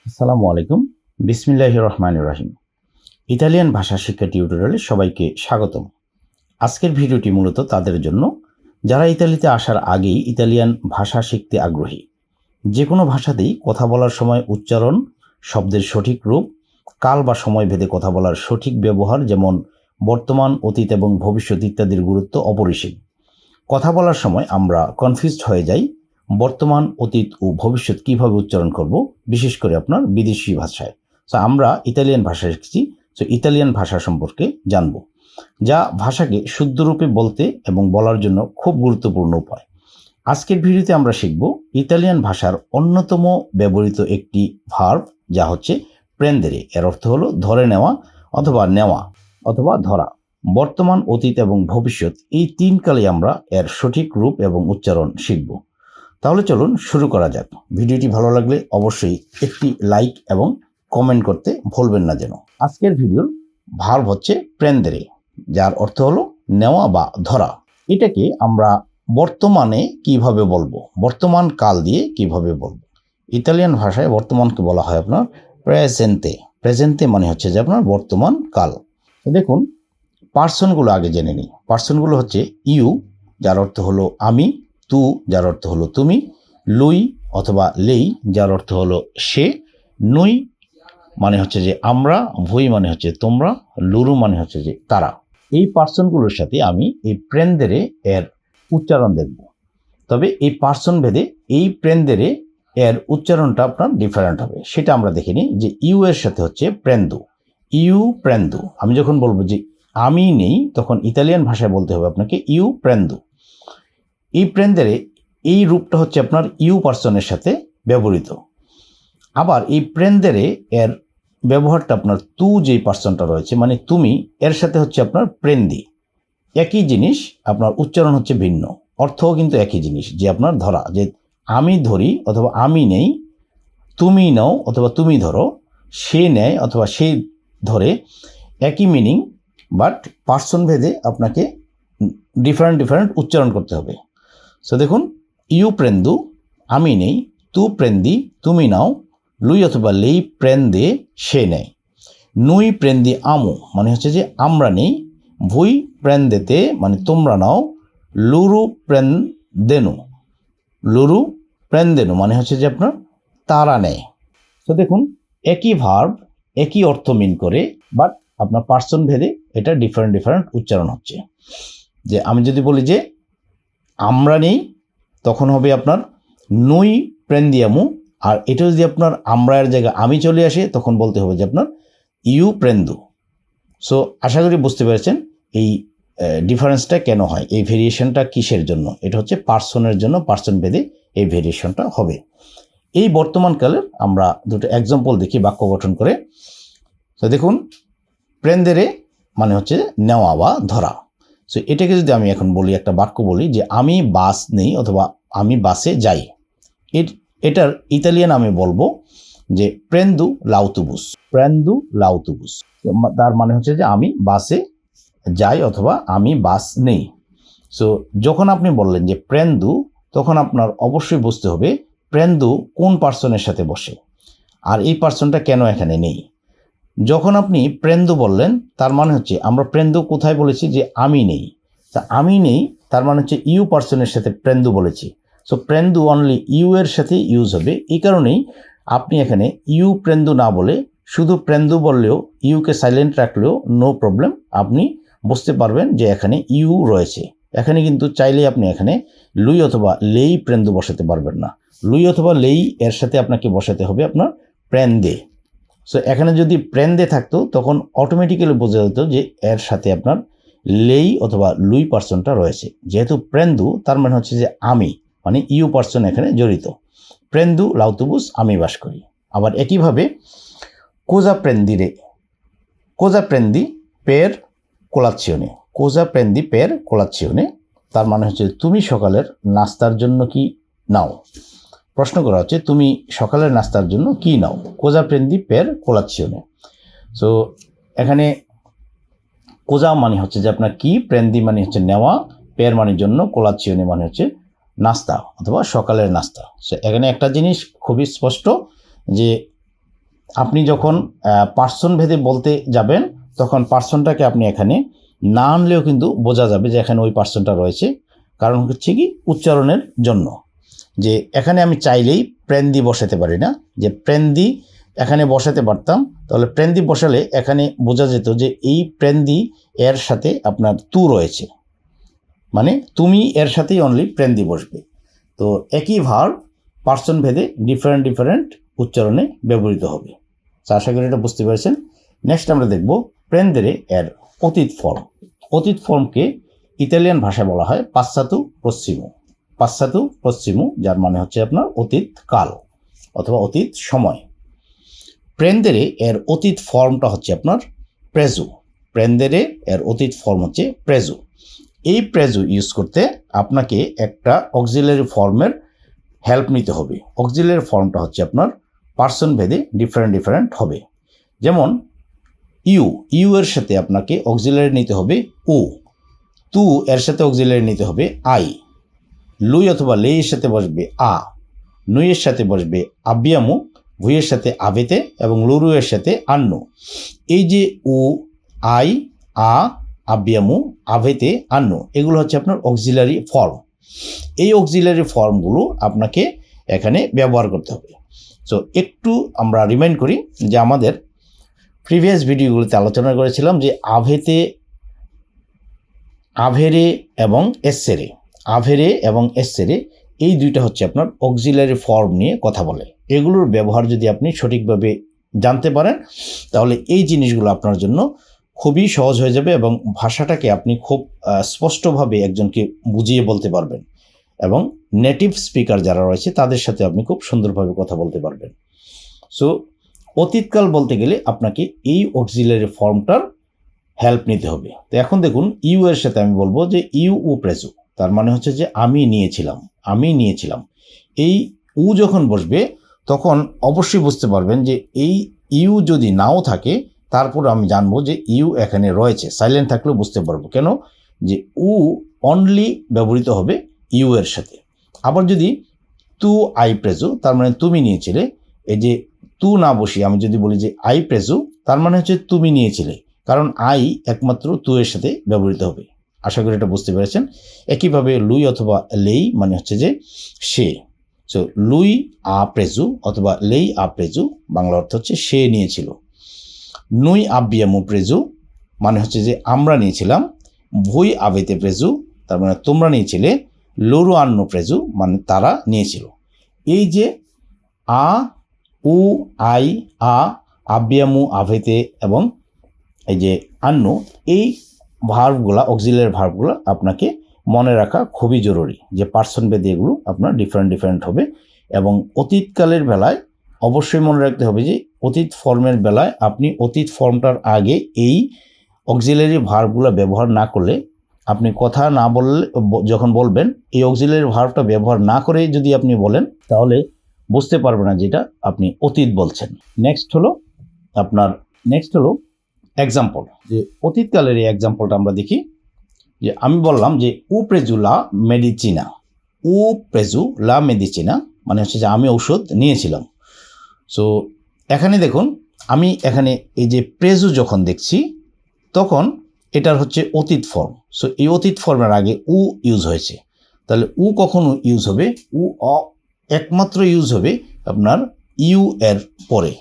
আসসালামু আলাইকুম। বিসমিল্লাহির রহমানির রহিম। ইতালিয়ান ভাষা শিক্ষা টিউটোরিয়ালে সবাইকে স্বাগতম। আজকের ভিডিওটি মূলত তাদের জন্য যারা ইতালিতে আসার আগেই ইতালিয়ান ভাষা শিখতে আগ্রহী। যে কোনো ভাষাতেই কথা বলার সময় উচ্চারণ, শব্দের সঠিক রূপ, কাল বা সময় ভেদে কথা বলার সঠিক ব্যবহার, যেমন বর্তমান, অতীত এবং ভবিষ্যৎ ইত্যাদির গুরুত্ব অপরিসীম। কথা বলার সময় আমরা কনফিউজড হয়ে যাই বর্তমান, অতীত ও ভবিষ্যৎ কিভাবে উচ্চারণ করব, বিশেষ করে আপনার বিদেশি ভাষায়। সো আমরা ইতালিয়ান ভাষা শিখছি, সো ইতালিয়ান ভাষা সম্পর্কে জানব, যা ভাষাকে শুদ্ধ রূপে বলতে এবং বলার জন্য খুব গুরুত্বপূর্ণ উপায়। আজকের ভিডিওতে আমরা শিখব ইতালিয়ান ভাষার অন্যতম ব্যবহৃত একটি ভার্ব, যা হচ্ছে প্রেন্দেরে। এর অর্থ হলো ধরে নেওয়া অথবা ধরা। বর্তমান, অতীত এবং ভবিষ্যৎ এই তিন কালে আমরা এর সঠিক রূপ এবং উচ্চারণ শিখব। তাহলে চলুন শুরু করা যাক। ভিডিওটি ভালো লাগলে অবশ্যই একটি লাইক এবং কমেন্ট করতে ভুলবেন না যেন। আজকের ভিডিওর ভার্ব হচ্ছে প্রেন্দেরে, যার অর্থ হলো নেওয়া বা ধরা। এটাকে আমরা বর্তমানে কিভাবে বলবো, বর্তমান কাল দিয়ে কিভাবে বলবো। ইতালিয়ান ভাষায় বর্তমানকে বলা হয় আপনার প্রেজেন্তে। প্রেজেন্তে মানে হচ্ছে যে আপনার বর্তমান কাল। তো দেখুন, পার্সনগুলো আগে জেনে নিই। পার্সনগুলো হচ্ছে ইউ, যার অর্থ হলো আমি, তু, যার অর্থ হলো তুমি, লুই অথবা লেই, যার অর্থ হলো সে, নুই মানে হচ্ছে যে আমরা, ভুই মানে হচ্ছে তোমরা, লুরু মানে হচ্ছে যে তারা। এই পার্সনগুলোর সাথে আমি এই প্রেন্দেরে এর উচ্চারণ দেখব। তবে এই পার্সন ভেদে এই প্রেন্দেরে এর উচ্চারণটা আপনার ডিফারেন্ট হবে। সেটা আমরা দেখে নিই। যে ইউ এর সাথে হচ্ছে প্রেন্দু, ইউ প্রেন্দু। আমি যখন বলবো যে আমি নেই, তখন ইতালিয়ান ভাষায় বলতে হবে আপনাকে ইউ প্রেন্দু। এই প্রেন্দেরে এই রূপটা হচ্ছে আপনার ইউ পার্সনের সাথে ব্যবহৃত। আবার এই প্রেন্দেরে এর ব্যবহারটা আপনার তু, যেই পার্সনটা রয়েছে মানে তুমি, এর সাথে হচ্ছে আপনার প্রেন্দি। একই জিনিস, আপনার উচ্চারণ হচ্ছে ভিন্ন, অর্থও কিন্তু একই জিনিস। যে আপনার ধরা, যে আমি ধরি অথবা আমি নেই, তুমি নাও অথবা তুমি ধরো, সে নেয় অথবা সে ধরে, একই মিনিং, বাট পার্সন ভেদে আপনাকে ডিফারেন্ট উচ্চারণ করতে হবে। সো দেখুন, ইউ প্রেন্দু আমি নেই, তু প্রেন্দি তুমি নাও, লুই অথবা লেই প্রেন্দে সে নেয়, নুই প্রেন্দি আমু মানে হচ্ছে যে আমরা নেই, ভুই প্রেন্দেতে মানে তোমরা নাও, লুরু প্রেন্দেনু মানে হচ্ছে যে আপনার তারা নেয়। তো দেখুন, একই ভার্ব একই অর্থ মিন করে, বাট আপনার পার্সন ভেদে এটা ডিফারেন্ট উচ্চারণ হচ্ছে। যে আমি যদি বলি যে আমরা নেই, তখন হবে আপনার নুই প্রেন্দিয়ামু। আর এটা যদি আপনার আমরা এর জায়গায় আমি চলে আসে, তখন বলতে হবে যে আপনার ইউ প্রেন্দু। সো আশা করি বুঝতে পেরেছেন এই ডিফারেন্সটা কেন হয়, এই ভেরিয়েশনটা কিসের জন্য। এটা হচ্ছে পার্সনের জন্য, পার্সন ভেদে এই ভেরিয়েশনটা হবে। এই বর্তমানকালের আমরা দুটো এক্সাম্পল দেখি বাক্য গঠন করে। তো দেখুন, প্রেন্দেরে মানে হচ্ছে নেওয়া বা ধরা। সো এটাকে যদি আমি এখন বলি, একটা বাক্য বলি যে আমি বাস নেই অথবা আমি বাসে যাই, এটার ইতালিয়ান আমি বলবো যে প্রেন্দু লাউতুবুস। তার মানে হচ্ছে যে আমি বাসে যাই অথবা আমি বাস নেই। সো যখন আপনি বললেন যে প্রেন্দু, তখন আপনার অবশ্যই বুঝতে হবে প্রেন্দু কোন পার্সনের সাথে বসে, আর এই পার্সনটা কেন এখানে নেই। যখন আপনি প্রেন্দু বললেন, তার মানে হচ্ছে আমরা প্রেন্দু কোথায় বলেছি, যে আমি নেই। তা আমি নেই, তার মানে হচ্ছে ইউ পার্সনের সাথে প্রেন্দু বলেছি। সো প্রেন্দু অনলি ইউ এর সাথে ইউজ হবে। এই কারণেই আপনি এখানে ইউ প্রেন্দু না বলে শুধু প্রেন্দু বললেও, ইউকে সাইলেন্ট রাখলেও নো প্রবলেম, আপনি বুঝতে পারবেন যে এখানে ইউ রয়েছে। এখানে কিন্তু চাইলে আপনি এখানে লুই অথবা লেই প্রেন্দু বসাতে পারবেন না। লুই অথবা লেই এর সাথে আপনাকে বসাতে হবে আপনার প্রেন্দে। সো এখানে যদি প্রেন্দে থাকতো, তখন অটোমেটিক্যালি বোঝা যেত যে এর সাথে আপনার লেই অথবা লুই পার্সনটা রয়েছে। যেহেতু প্রেন্দু, তার মানে হচ্ছে যে আমি, মানে ইউ পার্সন এখানে জড়িত। প্রেন্দু লাউতুবুস আমি বাস করি। আবার একইভাবে কোজা প্রেন্দি পের কোলাচ্ছিওনে, তার মানে হচ্ছে তুমি সকালের নাস্তার জন্য কি নাও। প্রশ্ন করা হচ্ছে তুমি সকালের নাস্তার জন্য কি নাও, কোজা প্রেন্দি পের কোলাচ্ছিওনে। সো এখানে কোজা মানে হচ্ছে যে আপনার কি, প্রেন্দি মানে হচ্ছে নেওয়া, পের মানে জন্য, কোলাচ্ছিওনে মানে হচ্ছে নাস্তা অথবা সকালের নাস্তা। সো এখানে একটা জিনিস খুবই স্পষ্ট, যে আপনি যখন পার্সন ভেদে বলতে যাবেন তখন পার্সনটাকে আপনি এখানে না আনলেও কিন্তু বোঝা যাবে যে এখানে ওই পার্সনটা রয়েছে। কারণ হচ্ছে কি উচ্চারণের জন্য, যে এখানে আমি চাইলেই প্রেন্দি বসাতে পারি না, যে প্রেন্দি এখানে বসাতে পারতাম, তাহলে প্রেন্দি বসালে এখানে বোঝা যেত যে এই প্রেন্দি এর সাথে আপনার তু রয়েছে, মানে তুমি এর সাথেই অনলি প্রেন্দি বসবে। তো একই ভার্ব পার্সন ভেদে ডিফারেন্ট উচ্চারণে ব্যবহৃত হবে। আশা করি এটা বুঝতে পেরেছেন। নেক্সট আমরা দেখব প্রেন্দেরে এর অতীত ফর্ম। অতীত ফর্মকে ইতালিয়ান ভাষায় বলা হয় পাশ্চাত্য পশ্চিমু। পাশ্চাত্য পশ্চিমু, যার মানে হচ্ছে আপনার অতীত কাল অথবা অতীত সময়। প্রেন্দেরে এর অতীত ফর্মটা হচ্ছে আপনার প্রেজু। প্রেন্দেরে এর অতীত ফর্ম হচ্ছে প্রেজু। এই প্রেজু ইউজ করতে আপনাকে একটা অক্সিলারি ফর্মের হেল্প নিতে হবে। অক্সিলারি ফর্মটা হচ্ছে আপনার পার্সন ভেদে ডিফারেন্ট হবে। যেমন ইউ এর সাথে আপনাকে অক্সিলারি নিতে হবে উ, তু এর সাথে অক্সিলারি নিতে হবে আই, লুই অথবা লে এর সাথে বসবে আ, নুই এর সাথে বসবে আবিয়ামু, ভুইয়ের সাথে আবেতে এবং লুরু এর সাথে আন্নু। এই যে উ, আই, আ, আবিয়ামু, আবেতে, আন্নু, এগুলো হচ্ছে আপনার অক্সিলারি ফর্ম। এই অক্সিলারি ফর্মগুলো আপনাকে এখানে ব্যবহার করতে হবে। সো একটু আমরা রিমাইন্ড করি যে আমাদের প্রিভিয়াস ভিডিওগুলোতে আলোচনা করেছিলাম যে আভেরে এবং এসেরে, আভেরে এবং এসেরে এই দুইটা হচ্ছে আপনার অক্সিলারি ফর্ম নিয়ে কথা বলে। এগুলোর ব্যবহার যদি আপনি সঠিকভাবে জানতে পারেন তাহলে এই জিনিসগুলো আপনার জন্য খুবই সহজ হয়ে যাবে এবং ভাষাটাকে আপনি খুব স্পষ্টভাবে একজনকে বুঝিয়ে বলতে পারবেন এবং নেটিভ স্পিকার যারা রয়েছে তাদের সাথে আপনি খুব সুন্দরভাবে কথা বলতে পারবেন। সো অতীতকাল বলতে গেলে আপনাকে এই অক্সিলারি ফর্মটার হেল্প নিতে হবে। তো এখন দেখুন ইউ এর সাথে আমি বলবো যে ইউ উ প্রেজু, তার মানে হচ্ছে যে আমি নিয়েছিলাম। এই উ যখন বসবে তখন অবশ্যই বুঝতে পারবেন যে এই ইউ যদি নাও থাকে তারপর আমি জানবো যে ইউ এখানে রয়েছে। সাইলেন্ট থাকলেও বুঝতে পারবো কেন, যে উ অনলি ব্যবহৃত হবে ইউ এর সাথে। আবার যদি তু আই প্রেজু, তার মানে তুমি নিয়েছিলে, এই যে তু না বসিয়ে আমি যদি বলি যে আই প্রেজু, তার মানে হচ্ছে তুমি নিয়েছিলে, কারণ আই একমাত্র তু এর সাথে ব্যবহৃত হবে। আশা করি এটা বুঝতে পেরেছেন। একইভাবে লুই অথবা লেই মানে হচ্ছে যে সে। সো লুই আ প্রেজু অথবা লেই আ প্রেজু বাংলা অর্থ হচ্ছে সে নিয়েছিল। নুই আবিয়ামু প্রেজু মানে হচ্ছে যে আমরা নিয়েছিলাম। ভুই আবেতে প্রেজু তার মানে তোমরা নিয়েছিলে। লোরু আন্নু প্রেজু মানে তারা নিয়েছিল। এই যে আ, উ, আই, আ, আবিয়ামু, আভেতে এবং এই যে আন্নু, এই ভার্বগুলা অক্সিলারি ভার্বগুলো আপনাকে মনে রাখা খুবই জরুরি, যে পার্সন ভেদে এগুলো আপনার ডিফারেন্ট হবে। এবং অতীতকালের বেলায় অবশ্যই মনে রাখতে হবে যে অতীত ফর্মের বেলায় আপনি অতীত ফর্মটার আগে এই অক্সিলারি ভার্বগুলো ব্যবহার না করলে, আপনি কথা না বললে যখন বলবেন এই অক্সিলারি ভার্বটা ব্যবহার না করে যদি আপনি বলেন তাহলে বুঝতে পারবে না যেটা আপনি অতীত বলছেন। নেক্সট হলো এক্সাম্পল। যে অতীতকালের এই এক্সাম্পলটা আমরা দেখি। যে আমি বললাম যে উ প্রেজু লা মেডিচিনা, উ প্রেজু লা মেডিচিনা মানে হচ্ছে যে আমি ঔষধ নিয়েছিলাম। সো এখানে দেখুন আমি এখানে এই যে প্রেজু যখন দেখছি তখন এটার হচ্ছে অতীত ফর্ম। সো এই অতীত ফর্মের আগে উ ইউজ হয়েছে, তাহলে উ কখন ইউজ হবে? উ একমাত্র ইউজ হবে আপনার ইউ এর পরে।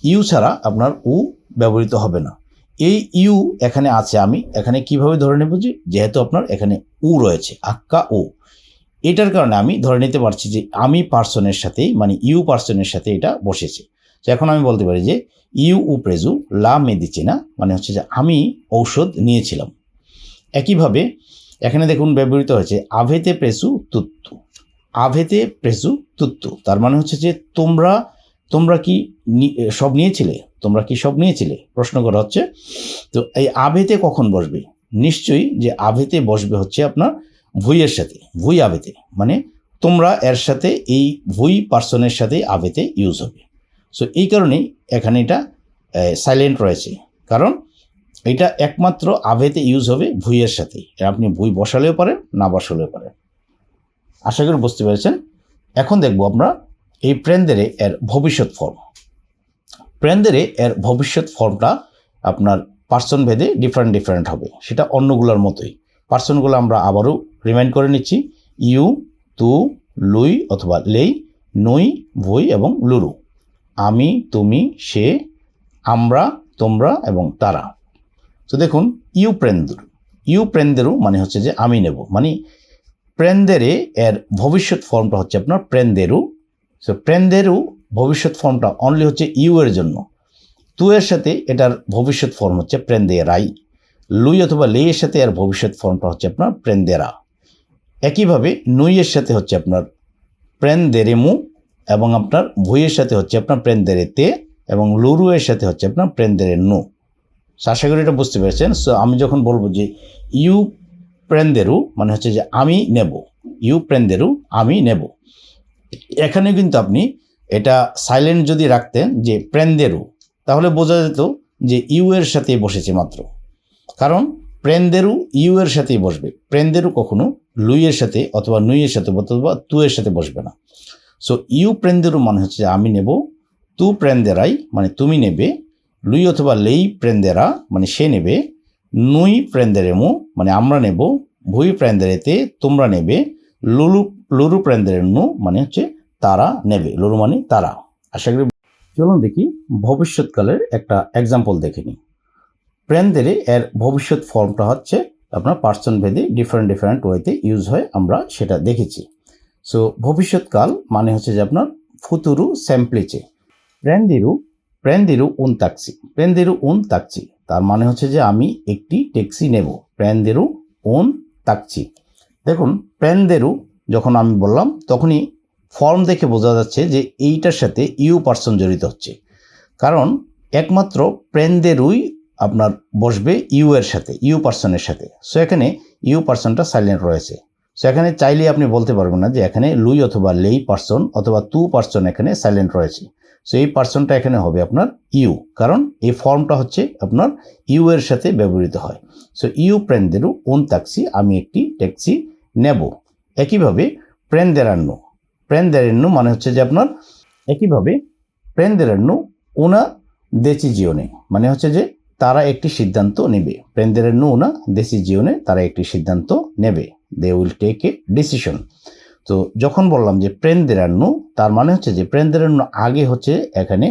ইউ ছাড়া আপনার উ ব্যবহৃত হবে না। এই ইউ এখানে আছে, আমি এখানে কিভাবে ধরে নেব যে যেহেতু আপনার এখানে উ রয়েছে, আক্কা উ, এটার কারণে আমি ধরে নিতে পারছি যে আমি পার্সনের সাথেই মানে ইউ পার্সনের সাথে এটা বসেছে। তো এখন আমি বলতে পারি যে ইউ উ প্রেজু লা মেডিচিনা মানে হচ্ছে যে আমি ঔষধ নিয়েছিলাম। একইভাবে এখানে দেখুন ব্যবহৃত হয়েছে আভেতে প্রেসু তুত্তু, আভেতে প্রেসু তুত্তু, তার মানে হচ্ছে যে তোমরা কি সব নিয়েছিলে, প্রশ্ন করা হচ্ছে। তো এই আভেতে কখন বসবে? নিশ্চয়ই যে আভেতে বসবে হচ্ছে আপনার ভুইয়ের সাথে, ভুই আভেতে মানে তোমরা এর সাথে এই ভুই পার্সনের সাথে আভেতে ইউজ হবে। সো এই কারণেই এখানে এটা সাইলেন্ট রয়েছে, কারণ এটা একমাত্র আভেতে ইউজ হবে ভুইয়ের সাথেই। আপনি ভুই বসালেও পারেন, না বসালেও পারেন। আশা করি বুঝতে পেরেছেন। এখন দেখব আমরা এই প্রেন্দেরে এর ভবিষ্যৎ ফর্ম। প্রেন্দেরে এর ভবিষ্যৎ ফর্মটা আপনার পার্সন ভেদে ডিফারেন্ট হবে, সেটা অন্যগুলোর মতোই। পার্সনগুলো আমরা আবারও রিমাইন্ড করে নিচ্ছি। ইউ, তু, লুই অথবা লেই, নুই, ভুই এবং লুরু। আমি, তুমি, সে, আমরা, তোমরা এবং তারা। তো দেখুন, ইউ প্রেন্দেরু মানে হচ্ছে যে আমি নেব, মানে প্রেন্দেরে এর ভবিষ্যৎ ফর্মটা হচ্ছে আপনার প্রেন্দেরু। সো প্রেন্দেরু ভবিষ্যৎ ফর্মটা অনলি হচ্ছে ইউ এর জন্য। তু এর সাথে এটার ভবিষ্যৎ ফর্ম হচ্ছে প্রেন্দেরাই। লুই অথবা লে এর সাথে এর ভবিষ্যৎ ফর্মটা হচ্ছে আপনার প্রেন্দেরা। একইভাবে নুই এর সাথে হচ্ছে আপনার প্রেন্দেরেমু এবং আপনার ভুইয়ের সাথে হচ্ছে আপনার প্রেন্দেরেতে এবং লুরু এর সাথে হচ্ছে আপনার প্রেন্দেরেনু। আশা করি এটা বুঝতে পেরেছেন। সো আমি যখন বলবো যে ইউ প্রেন্দেরু মানে হচ্ছে যে আমি নেব, ইউ প্রেন্দেরু আমি নেব, এখানে কিন্তু আপনি এটা সাইলেন্ট যদি রাখতেন যে প্রেন্দেরু, তাহলে বোঝা যেত যে ইউ এর সাথেই বসেছে মাত্র, কারণ প্রেন্দেরু ইউ এর সাথেই বসবে। প্রেন্দেরু কখনো লুই এর সাথে অথবা নুই এর সাথে অথবা তু এর সাথে বসবে না। সো ইউ প্রেন্দেরু মানে হচ্ছে আমি নেব, তু প্রেন্দেরাই মানে তুমি নেবে, লুই অথবা লেই প্রেন্দেরা মানে সে নেবে, নুই প্রেন্দেরেমু মানে আমরা নেব, ভুই প্রেন্দেরেতে তোমরা নেবে, লুরু প্রেন্দেরেনু মানে হচ্ছে তারা নেবে, লুরু মানে তারা। আশা করি। চলুন দেখি ভবিষ্যৎকালের একটা এক্সাম্পল দেখে নিই। প্রেন্দেরে এর ভবিষ্যৎ ফর্মটা হচ্ছে আপনার পার্সন ভেদে ডিফারেন্ট ওয়েতে ইউজ হয়, আমরা সেটা দেখেছি। সো ভবিষ্যৎকাল মানে হচ্ছে যে আপনার ফুতুরু সেমপ্লিচে। প্রেন্দেরু উন তাকছি, তার মানে হচ্ছে যে আমি একটি ট্যাক্সি নেব। প্রেন্দেরু উন তাকছি। দেখুন, প্রেন্দেরু যখন আমি বললাম তখনই ফর্ম দেখে বোঝা যাচ্ছে যে এইটার সাথে ইউ পার্সন জড়িত হচ্ছে, কারণ একমাত্র প্রেন্দেরুই আপনার বসবে ইউ এর সাথে, ইউ পার্সনের সাথে। সো এখানে ইউ পার্সনটা সাইলেন্ট রয়েছে। সো এখানে চাইলে আপনি বলতে পারবেন না যে এখানে লুই অথবা লেই পার্সন অথবা তু পার্সন এখানে সাইলেন্ট রয়েছে। সো এই পার্সনটা এখানে হবে আপনার ইউ, কারণ এই ফর্মটা হচ্ছে আপনার ইউ এর সাথে ব্যবহৃত হয়। সো ইউ প্রেন্দেরু উন তাক্সি, আমি একটি ট্যাক্সি নেব। একইভাবে প্রেন্দেরেন্নু মানে হচ্ছে যে আপনার একইভাবে প্রেন্দেরেন্নু উনা দেচিজিওনে মানে হচ্ছে যে তারা একটি সিদ্ধান্ত নেবে। প্রেন্দেরেন্নু উনা দেচিজিওনে তারা একটি সিদ্ধান্ত নেবে, they will take a decision. তো যখন বললাম যে প্রেন্দেরান্নু, তার মানে হচ্ছে যে প্রেন্দেরান্নু আগে হচ্ছে এখানে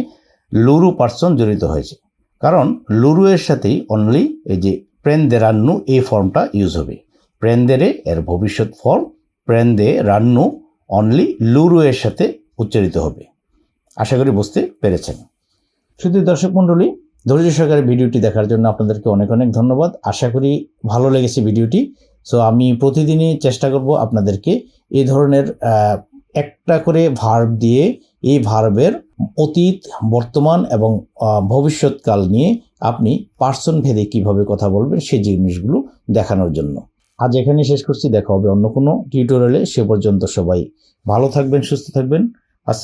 লুরু পার্সন জড়িত হয়েছে, কারণ লুরু এর সাথেই অনলি এই যে প্রেন্দেরান্নু এই ফর্মটা ইউজ হবে। প্রেন্দেরে এর ভবিষ্যৎ ফর্ম প্রেন্দেরান্নু অনলি লুরু এর সাথে উচ্চারিত হবে। আশা করি বুঝতে পেরেছেন। শুধু দর্শক মণ্ডলী, ধৈর্য সহকারে ভিডিওটি দেখার জন্য আপনাদেরকে অনেক ধন্যবাদ। আশা করি ভালো লেগেছে ভিডিওটি। সো আমি প্রতিদিনই চেষ্টা করব আপনাদেরকে এই ধরনের একটা করে ভার্ব দিয়ে এই ভার্বের অতীত, বর্তমান এবং ভবিষ্যৎকাল নিয়ে আপনি পার্সন ভেদে কীভাবে কথা বলবেন সেই জিনিসগুলো দেখানোর জন্য। আজ এখানে শেষ করছি, দেখা হবে অন্য কোনো টিউটোরিয়ালে। সে পর্যন্ত সবাই ভালো থাকবেন, সুস্থ থাকবেন।